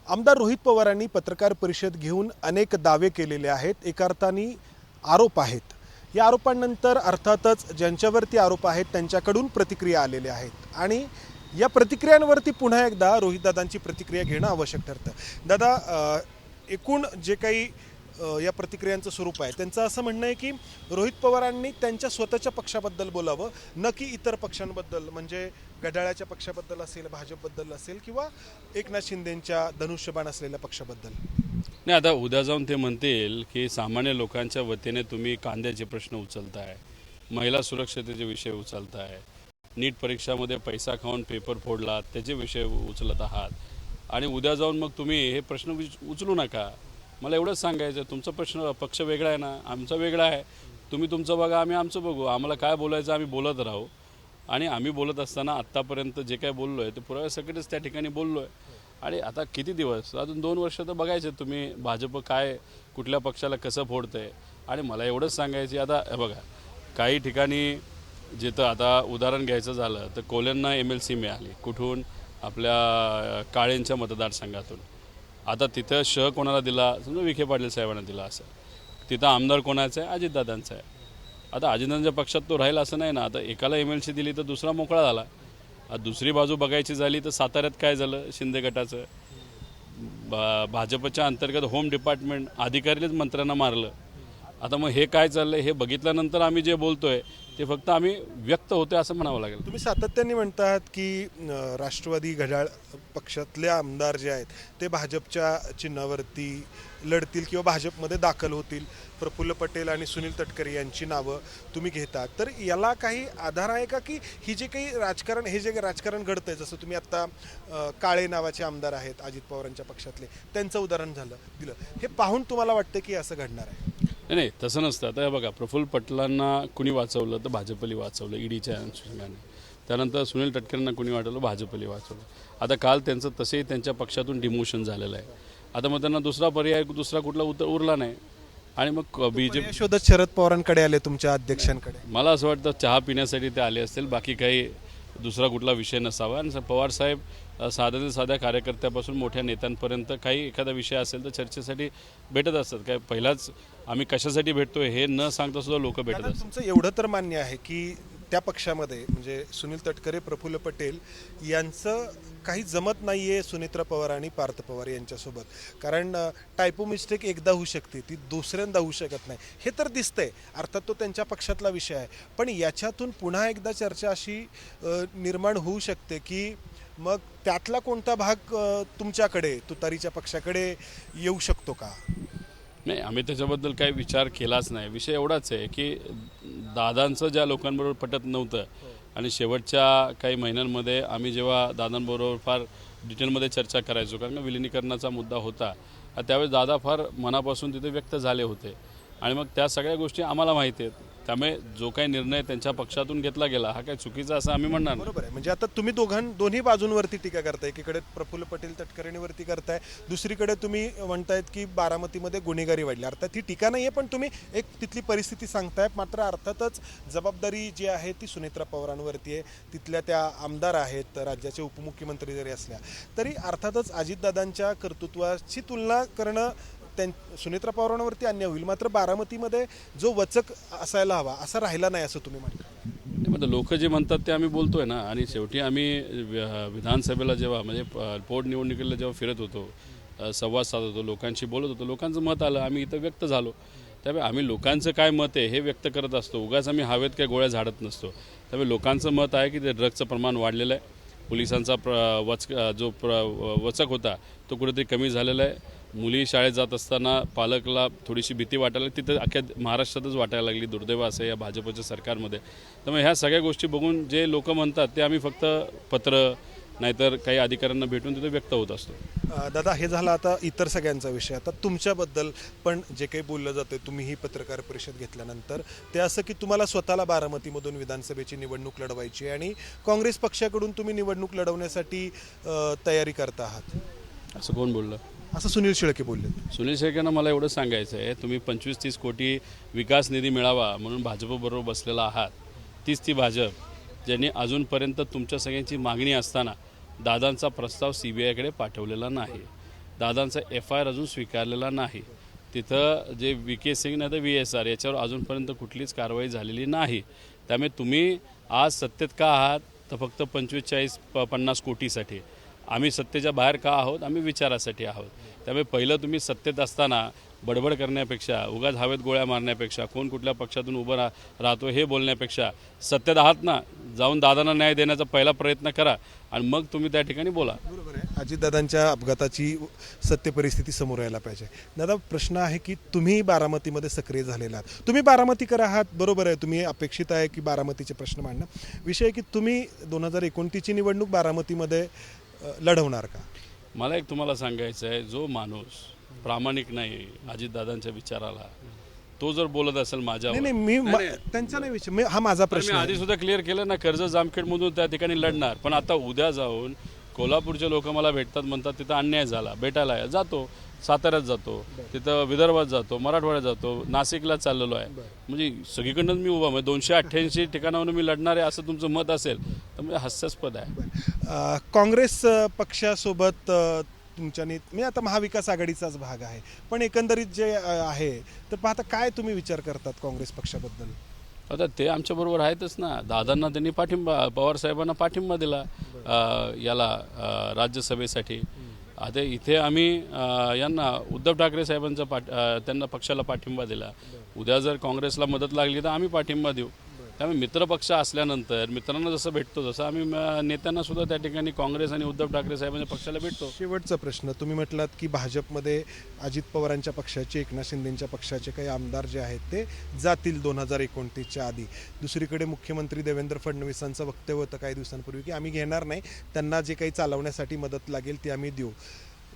आमदार रोहित पवारांनी पत्रकार परिषद घेऊन अनेक दावे केलेले आहेत। एका अर्थाने आरोप आहेत। या आरोपांनंतर अर्थातच ज्यांच्यावरती आरोप आहेत त्यांच्याकडून प्रतिक्रिया आलेल्या आहेत आणि या प्रतिक्रियांवरती पुन्हा एकदा रोहितदादांची प्रतिक्रिया घेणं आवश्यक ठरतं। दादा, एकूण जे काही या प्रतिक्रियांचं स्वरूप आहे त्यांचं असं म्हणणं आहे की रोहित पवारांनी त्यांच्या स्वतःच्या पक्षाबद्दल बोलावं, न की इतर पक्षांबद्दल, म्हणजे घड्याळाच्या पक्षाबद्दल असेल, भाजपबद्दल असेल किंवा एकनाथ शिंदेंच्या धनुष्यबाण असलेल्या पक्षाबद्दल। नाही, आता उद्या जाऊन ते म्हणतील की सामान्य लोकांच्या वतीने तुम्ही कांद्याचे प्रश्न उचलताय, महिला सुरक्षतेचे विषय उचलताय, नीट परीक्षामध्ये पैसा खाऊन पेपर फोडला त्याचे विषय उचलत आहात आणि उद्या जाऊन मग तुम्ही हे प्रश्न उचलू नका। मला एवढंच सांगायचं, तुमचा प्रश्न पक्ष वेगळा आहे ना, आमचा वेगळा आहे। तुम्ही तुमचं बघा, आम्ही आमचं बघू। आम्हाला काय बोलायचं आम्ही बोलत राहू आणि आम्ही बोलत असताना आत्तापर्यंत जे काय बोललो आहे ते पुराव्यासकटच त्या ठिकाणी बोललो आहे। आणि आता किती दिवस, अजून 2 वर्ष तर बघायचे तुम्ही भाजप काय कुठल्या पक्षाला कसं फोडतंय। आणि मला एवढंच सांगायचं, आता हे बघा, काही ठिकाणी जिथं आता उदाहरण घ्यायचं झालं तर कोल्यांना MLC मिळाली कुठून, आपल्या काळेंच्या मतदारसंघातून। आता तिथं कोणाला दिला, समजा विखे पाटील साहेबांना दिला असं, तिथं आमदार कोणाचा आहे, अजितदादांचा आहे। आता अजितदादांच्या पक्षात तो राहील असं नाही ना। आता एकाला MLC दिली तर दुसरा मोकळा झाला। आता दुसरी बाजू बघायची झाली तर साताऱ्यात काय झालं, शिंदे गटाचं भाजपच्या अंतर्गत होम डिपार्टमेंट अधिकारीलाच मंत्र्यांना मारलं। आता मग हे काय चाललंय हे बघितल्यानंतर आम्ही जे बोलतोय ते फक्त आम्ही व्यक्त होतोय असं म्हणावं लागेल। तुम्ही सातत्याने म्हणतात की राष्ट्रवादी घड्याळ पक्षातले आमदार जे आहेत ते भाजपच्या चिन्हावरती लढतील किंवा भाजपमध्ये दाखल होतील। प्रफुल्ल पटेल आणि सुनील तटकरे यांची नावं तुम्ही घेतात, तर याला काही आधार आहे का की ही जे काही राजकारण, हे जे राजकारण घडतंय, जसं तुम्ही आत्ता काळे नावाचे आमदार आहेत अजित पवारांच्या पक्षातले, त्यांचं उदाहरण दिलं, हे पाहून तुम्हाला वाटतं की असं घडणार आहे? नाही, तसं नसतं। आता हे बघा, प्रफुल्ल पटेलांना कुणी वाचवलं तर भाजपली वाचवलं ईडीच्या अनुषंगाने, त्यानंतर सुनील तटकरेंना कुणी वाचवलं, भाजपली वाचवलं। आता काल त्यांचं तसेही त्यांच्या पक्षातून डिमोशन झालेलं आहे। आता मग त्यांना दुसरा पर्याय दुसरा कुठला उरला नाही आणि मग बीजेपी शोधत शरद पवारांकडे आले, तुमच्या अध्यक्षांकडे। मला असं वाटतं चहा पिण्यासाठी ते आले असतील, बाकी काही दुसरा कुठला विषय नसावा। आणि पवार साहेब साध्या कार्यकर्त्यापासून मोठ्या नेत्यांपर्यंत काही एखादा विषय असेल तर चर्चेसाठी भेटत असतात। काय पहिलाच आम्ही कशासाठी भेटतोय हे न सांगता सुद्धा लोक भेटत असतात। तुमचं एवढं तर मान्य आहे की त्या पक्षामध्ये म्हणजे सुनील तटकरे, प्रफुल्ल पटेल यांचं काही जमत नाहीये सुनेत्रा पवार आणि पार्थ पवार यांच्यासोबत, कारण टायपो मिस्टेक एकदा होऊ शकते, ती दुसऱ्यांदा होऊ शकत नाही, हे तर दिसतंय। अर्थात तो त्यांच्या पक्षातला विषय आहे, पण याच्यातून पुन्हा एकदा चर्चा अशी निर्माण होऊ शकते की मग त्यातला कोणता भाग तुमच्याकडे, तुतारीच्या पक्षाकडे येऊ शकतो का? नाही, आम्ही त्याच्याबद्दल काही विचार केलाच नाही। विषय एवढाच आहे की दादांचं ज्या लोकांबरोबर पटत नव्हतं आणि शेवटच्या काही महिन्यांमध्ये आम्ही जेव्हा दादांबरोबर फार डिटेलमध्ये चर्चा करायचो, कारण का विलिनीकरणाचा मुद्दा होता, त्यावेळेस दादा फार मनापासून तिथे व्यक्त झाले होते आणि मग त्या सगळ्या गोष्टी आम्हाला माहिती आहेत। त्यामुळे जो काही निर्णय त्यांच्या पक्षातून घेतला गेला हा काही चुकीचा असं आम्ही म्हणणार नाही। बरोबर आहे, म्हणजे आता तुम्ही दोन्ही बाजूंवरती टीका करताय। एकीकडे प्रफुल्ल पटेल तटकरेंवरती करताय, दुसरीकडे तुम्ही म्हणतायत की बारामतीमध्ये गुन्हेगारी वाढली। अर्थात ही टीका नाही आहे, पण तुम्ही एक तिथली परिस्थिती सांगताय। मात्र अर्थातच जबाबदारी जी आहे ती सुनेत्रा पवारांवरती आहे, तिथल्या त्या आमदार आहेत, राज्याचे उपमुख्यमंत्री जरी असल्या तरी अर्थातच अजितदादांच्या कर्तृत्वाची तुलना करणं सुनेत्रा पवारांवरती अन्याय होईल। मात्र बारामतीमध्ये जो वचक असायला हवा असा राहिला नाही असं तुम्ही म्हणता। म्हणजे लोक जे म्हणतात ते आम्ही बोलतोय ना, आणि शेवटी आम्ही विधानसभेला जेव्हा म्हणजे पोटनिवडणुकीला जेव्हा फिरत होतो, संवाद साधत होतो, लोकांशी बोलत होतो, लोकांचं मत आलं, आम्ही इथं व्यक्त झालो। त्यामुळे आम्ही लोकांचं काय मत आहे हे व्यक्त करत असतो, उगाच आम्ही हवेत काही गोळ्या झाडत नसतो। त्यामुळे लोकांचं मत आहे की ते ड्रग्जचं प्रमाण वाढलेलं आहे, पोलिसांचा वचक होता तो कुठेतरी कमी झालेला आहे। मुली शाळेत जात असताना पालकला थोडीशी भीती वाटायला लागली, तिथं अख्ख्या महाराष्ट्रातच वाटायला लागली, दुर्दैव असं या भाजपच्या सरकारमध्ये। त्यामुळे ह्या सगळ्या गोष्टी बघून जे लोक म्हणतात ते आम्ही फक्त पत्र नाहीतर काही अधिकाऱ्यांना भेटून तिथे व्यक्त होत असतो। दादा, हे झालं आता इतर सगळ्यांचा विषय। आता तुमच्याबद्दल पण जे काही बोललं जातं, तुम्ही ही पत्रकार परिषद घेतल्यानंतर ते असं की तुम्हाला स्वतःला बारामतीमधून विधानसभेची निवडणूक लढवायची आणि काँग्रेस पक्षाकडून तुम्ही निवडणूक लढवण्यासाठी तयारी करता आहात, असं कोण बोललं? असं सुनील शेळके बोलले। सुनील शेळकेंना मला एवढं सांगायचं आहे, तुम्ही 25-30 कोटी विकास निधी मिळावा म्हणून भाजपबरोबर बसलेला आहात। तीच ती भाजप ज्यांनी अजूनपर्यंत तुमच्या सगळ्यांची मागणी असताना दादांचा प्रस्ताव CBIकडे पाठवलेला नाही। दादांचा FIR अजून स्वीकारलेला नाही. तिथं जे VK सिंग नाही तर VSR याच्यावर अजूनपर्यंत कुठलीच कारवाई झालेली नाही. त्यामुळे तुम्ही आज सत्तेत का आहात तर फक्त 45-50 कोटीसाठी. आम्ही सत्तेच्या बाहेर का आहोत, आम्ही विचारासाठी आहोत. त्यामुळे पहिलं तुम्ही सत्तेत असताना बडबड करण्यापेक्षा, उगाच हवेत गोळ्या मारण्यापेक्षा, कोण कुठल्या पक्षातून उभं राहतो हे बोलण्यापेक्षा सत्तेत आहात ना, जाऊन दादांना न्याय देण्याचा पहिला प्रयत्न करा आणि मग तुम्ही त्या ठिकाणी बोला. बरोबर आहे. अजितदादांच्या अपघाताची सत्य परिस्थिती समोर यायला पाहिजे. दादा, प्रश्न आहे की तुम्ही बारामतीमध्ये सक्रिय झालेला आहात, तुम्ही बारामतीकर आहात, बरोबर आहे, तुम्ही अपेक्षित आहे की बारामतीचे प्रश्न मांडणं. विषय की तुम्ही 2029ची निवडणूक बारामतीमध्ये लढवणार का? मला एक तुम्हाला सांगायचं आहे, जो माणूस प्रामाणिक नाही अजितदादांच्या विचाराला, तो जर बोलत असेल माझ्यावर, नाही त्यांचा नाही विषय, हा माझा प्रश्न मी आहे. आधी सुद्धा क्लिअर केलं ना, कर्जत जामखेडमधून त्या ठिकाणी लढणार. पण आता उद्या जाऊन कोल्हापूरचे लोक मला भेटतात, म्हणतात तिथं अन्याय झाला, भेटायला जातो, साताऱ्यात जातो, तिथं विदर्भात जातो, मराठवाड्यात जातो, नाशिकला चाललेलो आहे. म्हणजे सगळीकडनंच मी उभा, म्हणजे 288 ठिकाणावरून मी लढणार आहे असं तुमचं मत असेल तर म्हणजे हास्यास्पद आहे. काँग्रेस पक्षासोबत तुमच्यानी, मी आता महाविकास आघाडीचाच भाग आहे, पण एकंदरीत जे आहे तर पाहता काय तुम्ही विचार करतात काँग्रेस पक्षाबद्दल? आता ते आमच्याबरोबर आहेतच ना. दादांना त्यांनी पाठिंबा, पवार साहेबांना पाठिंबा दिला याला राज्यसभेसाठी. आता इथे आम्ही यांना उद्धव ठाकरे साहेबांचा त्यांना पक्षाला पाठिंबा दिला. उद्या जर काँग्रेसला मदत लागली तर आम्ही पाठिंबा देऊ. त्यामुळे मित्रपक्ष असल्यानंतर मित्रांना जसं भेटतो तसं आम्ही नेत्यांना सुद्धा त्या ठिकाणी काँग्रेस आणि उद्धव ठाकरे साहेबांच्या पक्षाला भेटतो. शेवटचा प्रश्न, तुम्ही म्हटलात की भाजपमध्ये अजित पवारांच्या पक्षाचे, एकनाथ शिंदेंच्या पक्षाचे काही आमदार जे आहेत ते जातील 2029च्या आधी. दुसरीकडे मुख्यमंत्री देवेंद्र फडणवीसांचं वक्तव्य होतं काही दिवसांपूर्वी की आम्ही घेणार नाही, त्यांना जे काही चालवण्यासाठी मदत लागेल ती आम्ही देऊ.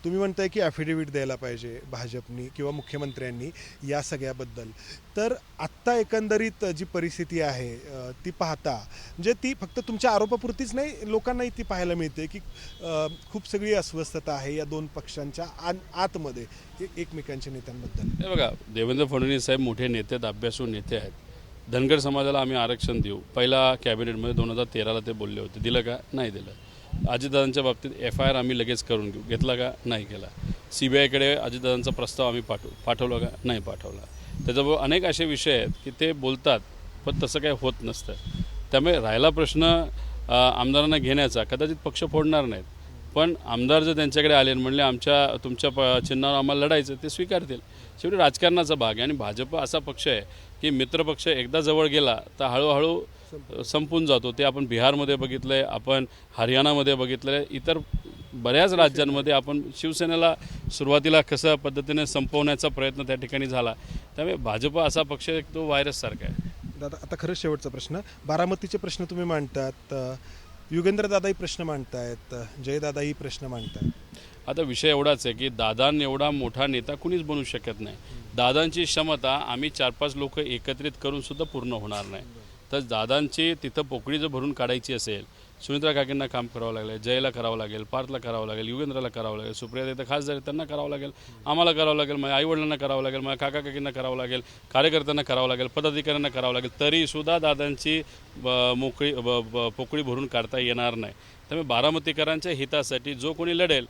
तुम्ही म्हणताय की ॲफिडेव्हिट द्यायला पाहिजे भाजपनी किंवा मुख्यमंत्र्यांनी या सगळ्याबद्दल. तर आत्ता एकंदरीत जी परिस्थिती आहे ती पाहता, म्हणजे ती फक्त तुमच्या आरोपापुरतीच नाही, लोकांनाही ती पाहायला मिळते की खूप सगळी अस्वस्थता आहे या दोन पक्षांच्या आतमध्ये एकमेकांच्या नेत्यांबद्दल. हे बघा, देवेंद्र फडणवीस साहेब मोठे नेते आहेत, अभ्यासू नेते आहेत. धनगर समाजाला आम्ही आरक्षण देऊ, पहिला कॅबिनेटमध्ये 2013ला ते बोलले होते. दिलं का? नाही दिलं. अजितदादांच्या बाबतीत FIR आम्ही लगेच करून घेऊ, घेतला का? नाही केला. CBIकडे अजितदादांचा प्रस्ताव आम्ही पाठवला का? नाही पाठवला. त्याच्याबरोबर अनेक असे विषय आहेत की ते बोलतात पण तसं काही होत नसतं. त्यामुळे राहिला प्रश्न आमदारांना घेण्याचा, कदाचित पक्ष फोडणार नाहीत, पण आमदार जर त्यांच्याकडे आले म्हणले तुमच्या चिन्हावर आम्हाला लढायचं, ते स्वीकारतील. शेवटी राजकारणाचा भाग आहे आणि भाजप असा पक्ष आहे की मित्रपक्ष एकदा जवळ गेला तर हळूहळू संपून जातो. ते आपण बिहारमध्ये बघितलं आहे, आपण हरियाणामध्ये बघितलं आहे, इतर बऱ्याच राज्यांमध्ये आपण शिवसेनेला सुरुवातीला कसं पद्धतीने संपवण्याचा प्रयत्न त्या ठिकाणी झाला. त्यामुळे भाजप असा पक्ष एक तो व्हायरससारखा आहे. दादा, आता खरंच शेवटचा प्रश्न, बारामतीचे प्रश्न तुम्ही मांडतात, युगेंद्र दादाही प्रश्न मांडतायत, जयदादाही प्रश्न मांडतायत. आता विषय एवढाच आहे की दादांनी एवढा मोठा नेता कुणीच बनू शकत नाही. दादांची क्षमता आम्ही 4-5 लोक एकत्रित करून सुद्धा पूर्ण होणार नाही. तर दादांची तिथं पोकळी जर भरून काढायची असेल, सुनित्रा काकींना काम करावं लागेल, जयला करावं लागेल, पार्थला करावं लागेल, युगेंद्रला करावं लागेल, सुप्रिया इथं खासदार त्यांना करावं लागेल, आम्हाला करावं लागेल, माझ्या आईवडिलांना करावं लागेल, माझ्या काका काकींना करावं लागेल, कार्यकर्त्यांना करावं लागेल, पदाधिकाऱ्यांना करावं लागेल, तरीसुद्धा दादांची पोकळी भरून काढता येणार नाही. त्यामुळे बारामतीकरांच्या हितासाठी जो कोणी लढेल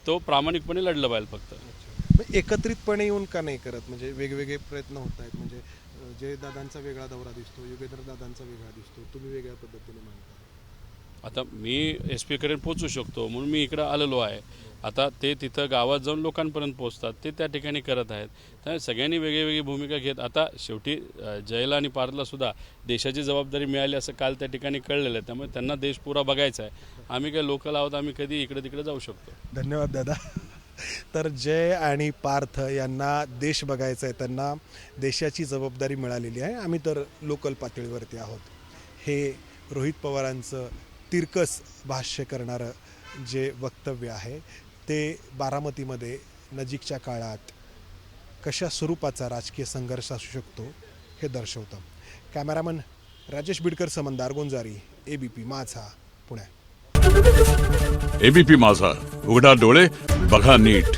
तो प्रामाणिकपणे लढलं पाहिजे. फक्त एकत्रितपणे येऊन का नाही करत? म्हणजे वेगवेगळे प्रयत्न होत आहेत, म्हणजे जय दादांचा वेगळा दौरा दिसतो, युगेंद्र दादांचा वेगळा दिसतो, तुम्ही वेगळ्या पद्धतीने मांडता. आता मी SP पोचू शकतो म्हणून मी इकडं आलेलो आहे. आता ते तिथं गावात जाऊन लोकांपर्यंत पोहोचतात, ते त्या ठिकाणी करत आहेत. त्यामुळे सगळ्यांनी वेगळी भूमिका घेत, आता शेवटी जयला आणि पार्थला सुद्धा देशाची जबाबदारी मिळाली असं काल त्या ठिकाणी कळलेलं आहे. त्यामुळे त्यांना देश पुरा बघायचा आहे. आम्ही काही लोकल आहोत, आम्ही कधी इकडे तिकडे जाऊ शकतो. धन्यवाद दादा. तर जय आणि पार्थ यांना देश बघायचा आहे, त्यांना देशाची जबाबदारी मिळालेली आहे, आम्ही तर लोकल पातळीवरती आहोत. हे रोहित पवारांचं तिरकस भाष्य करणारं जे वक्तव्य आहे ते बारामतीमध्ये नजीकच्या काळात कशा स्वरूपाचा राजकीय संघर्ष असू शकतो हे दर्शवतं. कॅमेरामन राजेश बिडकर समंदार गोंजारी, ABP माझा, पुणे. ABP माझा, उघडा डोळे बघा नीट.